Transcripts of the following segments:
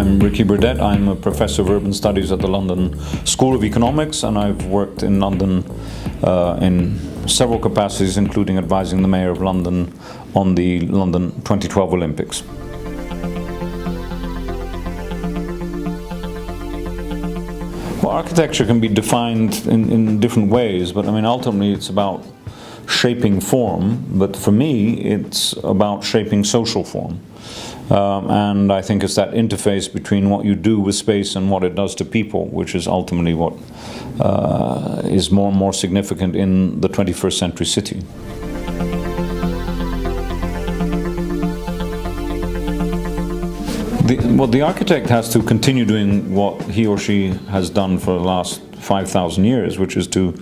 I'm Ricky Burdett. I'm a professor of urban studies at the London School of Economics, and I've worked in London in several capacities, including advising the Mayor of London on the London 2012 Olympics. Well, architecture can be defined in different ways, but I mean, ultimately it's about shaping form, but for me it's about shaping social form. And I think it's that interface between what you do with space and what it does to people, which is ultimately what is more and more significant in the 21st century city. The architect has to continue doing what he or she has done for the last 5,000 years, which is to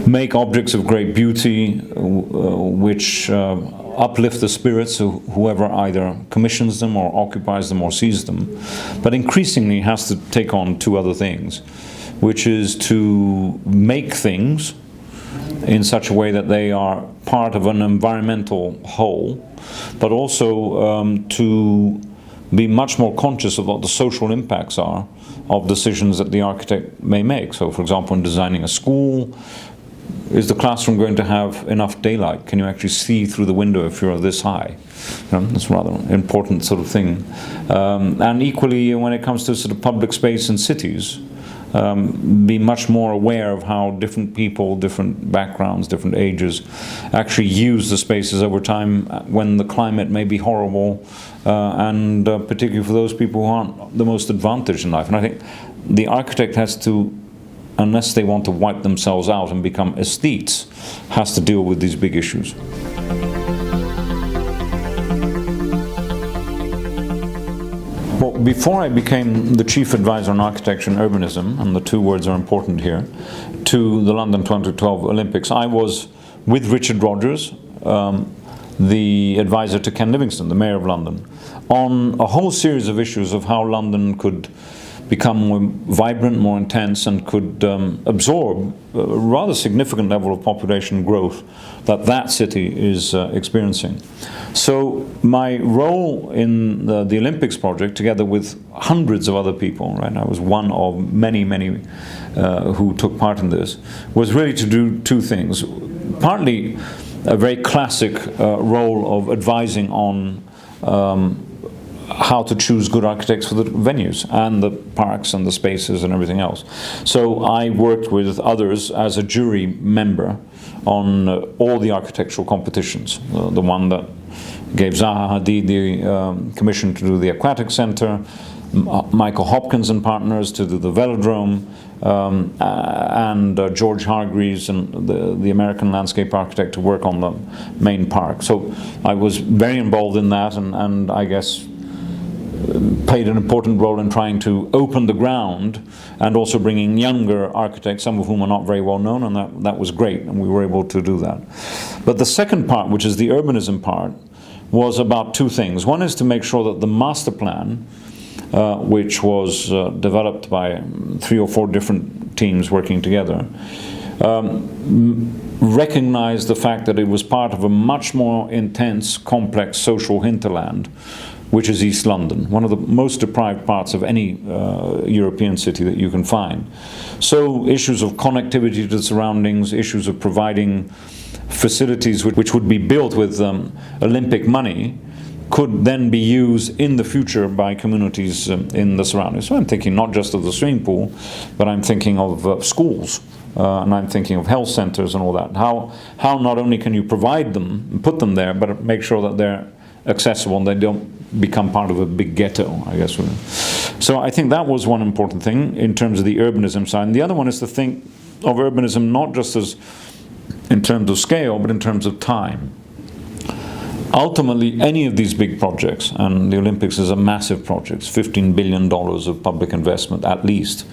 make objects of great beauty which uplift the spirits of whoever either commissions them or occupies them or sees them, but increasingly has to take on two other things, which is to make things in such a way that they are part of an environmental whole, but also to be much more conscious of what the social impacts are of decisions that the architect may make. So, for example, in designing a school, is the classroom going to have enough daylight? Can you actually see through the window if you're this high? That's a rather important sort of thing. And equally, when it comes to sort of public space in cities, be much more aware of how different people, different backgrounds, different ages actually use the spaces over time when the climate may be horrible, and particularly for those people who aren't the most advantaged in life. And I think the architect has to, unless they want to wipe themselves out and become aesthetes, has to deal with these big issues. Well, before I became the chief advisor on architecture and urbanism, and the two words are important here, to the London 2012 Olympics, I was with Richard Rogers, the advisor to Ken Livingstone, the Mayor of London, on a whole series of issues of how London could become more vibrant, more intense, and could absorb a rather significant level of population growth that city is experiencing. So my role in the Olympics project, together with hundreds of other people, right, I was one of many who took part in this, was really to do two things. Partly a very classic role of advising on how to choose good architects for the venues and the parks and the spaces and everything else. So I worked with others as a jury member on all the architectural competitions. The one that gave Zaha Hadid the commission to do the Aquatic Centre, Michael Hopkins and partners to do the Velodrome, and George Hargreaves and the American landscape architect to work on the main park. So I was very involved in that, and I guess played an important role in trying to open the ground and also bringing younger architects, some of whom are not very well known, and that was great, and we were able to do that. But the second part, which is the urbanism part, was about two things. One is to make sure that the master plan, which was developed by 3 or 4 different teams working together, recognized the fact that it was part of a much more intense, complex social hinterland, which is East London, one of the most deprived parts of any European city that you can find. So issues of connectivity to the surroundings, issues of providing facilities which would be built with Olympic money, could then be used in the future by communities in the surroundings. So I'm thinking not just of the swimming pool, but I'm thinking of schools, and I'm thinking of health centers and all that. How not only can you provide them and put them there, but make sure that they're accessible and they don't become part of a big ghetto, I guess. So I think that was one important thing in terms of the urbanism side. And the other one is to think of urbanism not just as in terms of scale, but in terms of time. Ultimately, any of these big projects, and the Olympics is a massive project, $15 billion of public investment at least,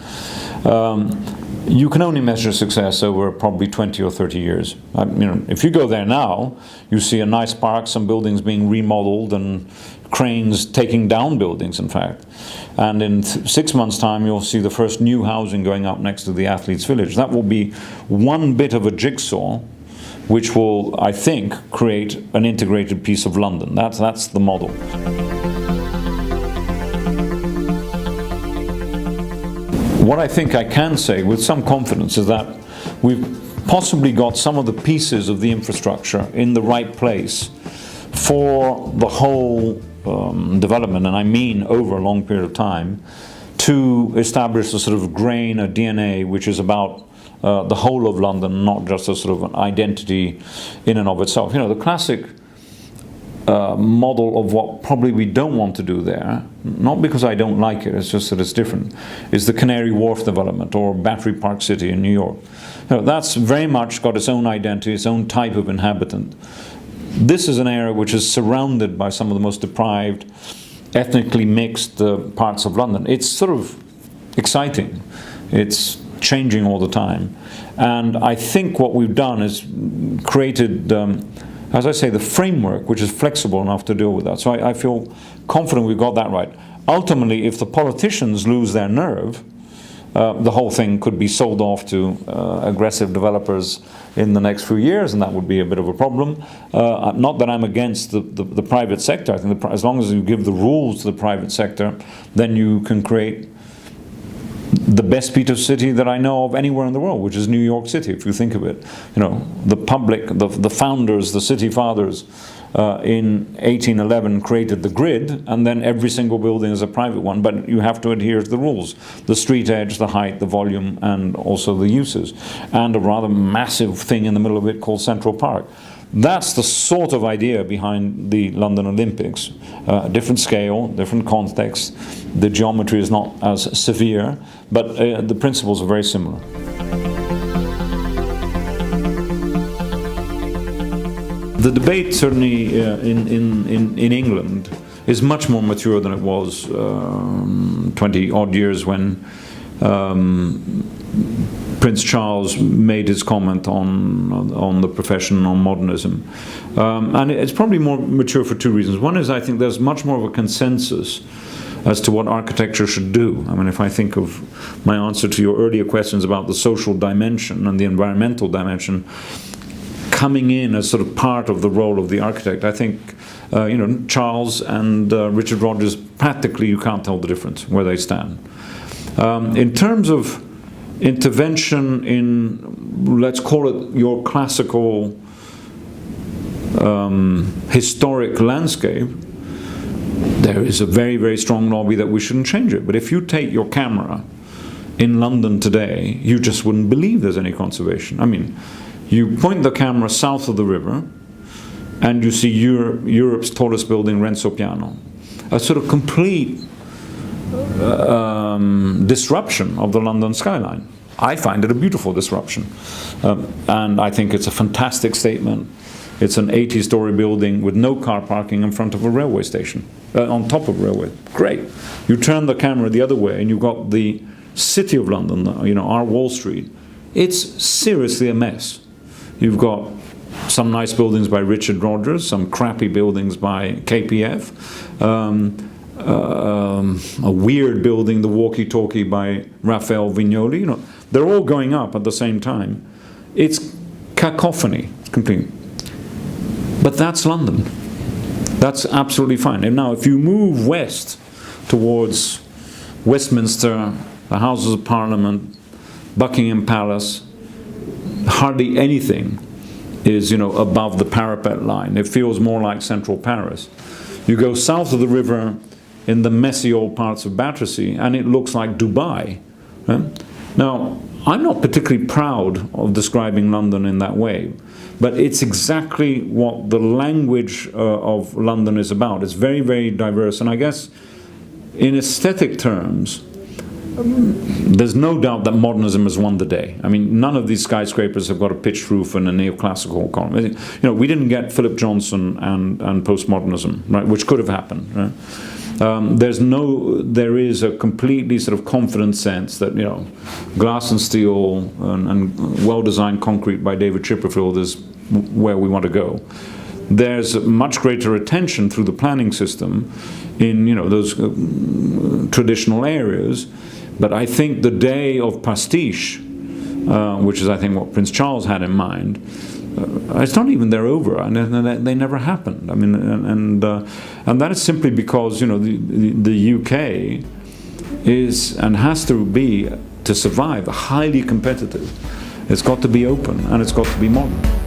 you can only measure success over probably 20 or 30 years. If you go there now, you see a nice park, some buildings being remodeled, and cranes taking down buildings, in fact. And in 6 months' time, you'll see the first new housing going up next to the Athletes' Village. That will be one bit of a jigsaw which will, I think, create an integrated piece of London. That's the model. What I think I can say with some confidence is that we've possibly got some of the pieces of the infrastructure in the right place for the whole development, and I mean over a long period of time, to establish a sort of grain, a DNA, which is about the whole of London, not just a sort of an identity in and of itself. You know, the classic model of what probably we don't want to do there, not because I don't like it, it's just that it's different, is the Canary Wharf development or Battery Park City in New York. You know, that's very much got its own identity, its own type of inhabitant. This is an area which is surrounded by some of the most deprived, ethnically mixed parts of London. It's sort of exciting. It's changing all the time. And I think what we've done is created, as I say, the framework which is flexible enough to deal with that. So I feel confident we've got that right. Ultimately, if the politicians lose their nerve, the whole thing could be sold off to aggressive developers in the next few years, and that would be a bit of a problem. Not that I'm against the private sector. I think as long as you give the rules to the private sector, then you can create the best piece of city that I know of anywhere in the world, which is New York City, if you think of it. You know, the public, the founders, the city fathers, in 1811 created the grid, and then every single building is a private one, but you have to adhere to the rules. The street edge, the height, the volume, and also the uses. And a rather massive thing in the middle of it called Central Park. That's the sort of idea behind the London Olympics. Different scale, different context. The geometry is not as severe, but the principles are very similar. The debate, certainly in England, is much more mature than it was 20 odd years when Prince Charles made his comment on the profession, on modernism. And it's probably more mature for two reasons. One is I think there's much more of a consensus as to what architecture should do. I mean, if I think of my answer to your earlier questions about the social dimension and the environmental dimension coming in as sort of part of the role of the architect, I think Charles and Richard Rogers, practically you can't tell the difference where they stand. In terms of intervention in, let's call it your classical historic landscape, there is a very, very strong lobby that we shouldn't change it. But if you take your camera in London today, you just wouldn't believe there's any conservation. I mean, you point the camera south of the river and you see Europe's tallest building, Renzo Piano. A sort of complete disruption of the London skyline. I find it a beautiful disruption. And I think it's a fantastic statement. It's an 80-story building with no car parking in front of a railway station, on top of a railway. Great. You turn the camera the other way and you've got the city of London, our Wall Street. It's seriously a mess. You've got some nice buildings by Richard Rogers, some crappy buildings by KPF, a weird building, the Walkie-Talkie by Raphael Vignoli. They're all going up at the same time. It's cacophony, complete. But that's London. That's absolutely fine. And now if you move west towards Westminster, the Houses of Parliament, Buckingham Palace, hardly anything is, above the parapet line. It feels more like central Paris. You go south of the river in the messy old parts of Battersea, and it looks like Dubai. Right? Now, I'm not particularly proud of describing London in that way, but it's exactly what the language of London is about. It's very, very diverse, and I guess in aesthetic terms, there's no doubt that modernism has won the day. I mean, none of these skyscrapers have got a pitched roof and a neoclassical column. We didn't get Philip Johnson and postmodernism, right, which could have happened. Right? There is a completely sort of confident sense that glass and steel and well-designed concrete by David Chipperfield is where we want to go. There's much greater attention through the planning system in those traditional areas. But I think the day of pastiche, which is I think what Prince Charles had in mind, it's not even they're over, and they never happened. I mean, and that is simply because the UK is and has to be to survive, highly competitive. It's got to be open and it's got to be modern.